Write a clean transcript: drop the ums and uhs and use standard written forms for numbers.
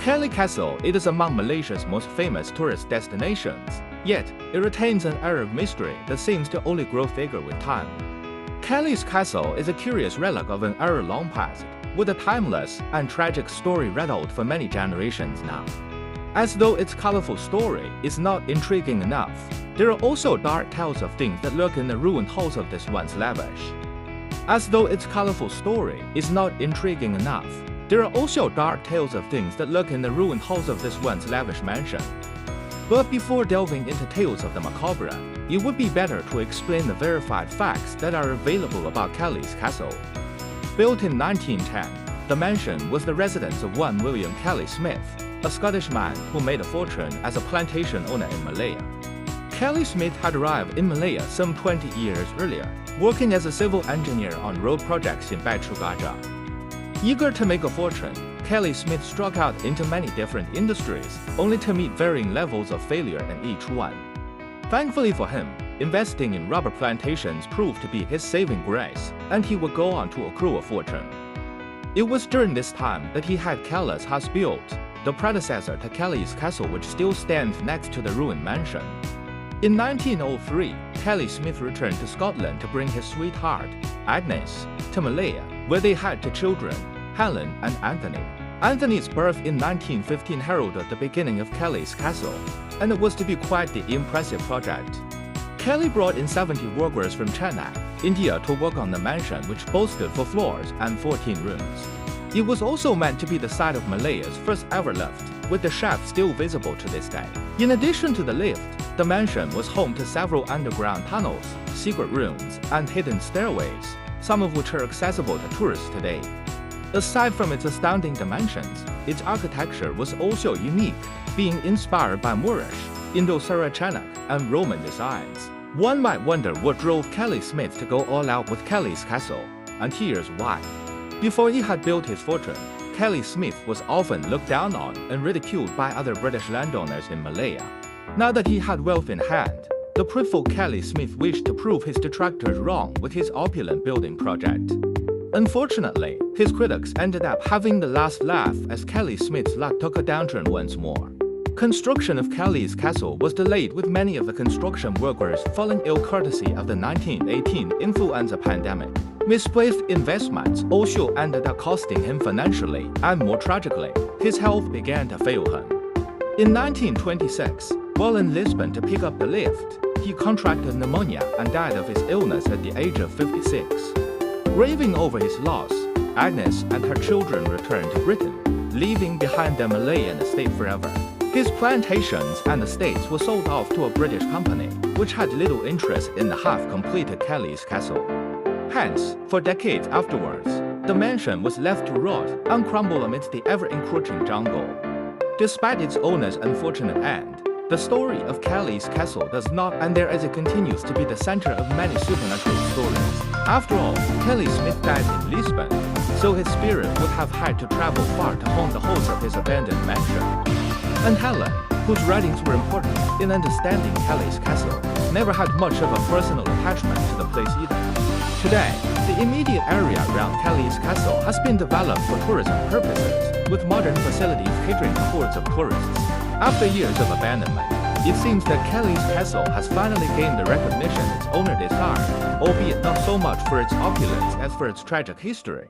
Kellie'S Castle is among Malaysia's most famous tourist destinations, yet it retains an air of mystery that seems to only grow bigger with time. Kellie'S Castle is a curious relic of an era long past, with a timeless and tragic story retold for many generations now. As though its colorful story is not intriguing enough, there are also dark tales of things that lurk in the ruined halls of this once lavish. As though its colorful story is not intriguing enough, there are also dark tales of things that lurk in the ruined halls of this once lavish mansion. But before delving into tales of the macabre, it would be better to explain the verified facts that are available about Kellie'S Castle. Built in 1910, the mansion was the residence of one William Kellie Smith, a Scottish man who made a fortune as a plantation owner in Malaya. Kellie Smith had arrived in Malaya some 20 years earlier, working as a civil engineer on road projects in Batu, Gajah. Eager to make a fortune, Kellie Smith struck out into many different industries, only to meet varying levels of failure in each one. Thankfully for him, investing in rubber plantations proved to be his saving grace, and he would go on to accrue a fortune. It was during this time that he had Kellie's house built, the predecessor to Kellie'S Castle, which still stands next to the ruined mansion. In 1903, Kellie Smith returned to Scotland to bring his sweetheart, Agnes, to Malaya, where they had two children, Helen and Anthony. Anthony's birth in 1915 heralded the beginning of Kellie'S Castle, and it was to be quite the impressive project. Kellie brought in 70 workers from China, India to work on the mansion, which boasted 4 floors and 14 rooms. It was also meant to be the site of Malaya's first ever lift, with the shaft still visible to this day. In addition to the lift, the mansion was home to several underground tunnels, secret rooms, and hidden stairways, some of which are accessible to tourists today. Aside from its astounding dimensions, its architecture was also unique, being inspired by Moorish, Indo-Saracenic, and Roman designs. One might wonder what drove Kellie Smith to go all out with Kellie'S Castle, and here's why. Before he had built his fortune, Kellie Smith was often looked down on and ridiculed by other British landowners in Malaya. Now that he had wealth in hand, the prideful Kellie Smith wished to prove his detractors wrong with his opulent building project. Unfortunately, his critics ended up having the last laugh as Kellie Smith's luck took a downturn once more. Construction of Kellie'S Castle was delayed, with many of the construction workers falling ill courtesy of the 1918 influenza pandemic. Misplaced investments also ended up costing him financially, and more tragically, his health began to fail him. In 1926, while in Lisbon to pick up the lift, he contracted pneumonia and died of his illness at the age of 56. Grieving over his loss, Agnes and her children returned to Britain, leaving behind their Malayan estate forever. His plantations and estates were sold off to a British company, which had little interest in the half-completed Kellie'S Castle. Hence, for decades afterwards, the mansion was left to rot and crumble amidst the ever-encroaching jungle. Despite its owner's unfortunate end, the story of Kellie'S Castle does not end there, as it continues to be the center of many supernatural stories. After all, Kellie Smith died in Lisbon, so his spirit would have had to travel far to haunt the halls of his abandoned mansion. And Helen, whose writings were important in understanding Kellie'S Castle, never had much of a personal attachment to the place either. Today, the immediate area around Kellie'S Castle has been developed for tourism purposes, with modern facilities catering to hordes of tourists. After years of abandonment, it seems that Kellie'S Castle has finally gained the recognition its owner desired, albeit not so much for its opulence as for its tragic history.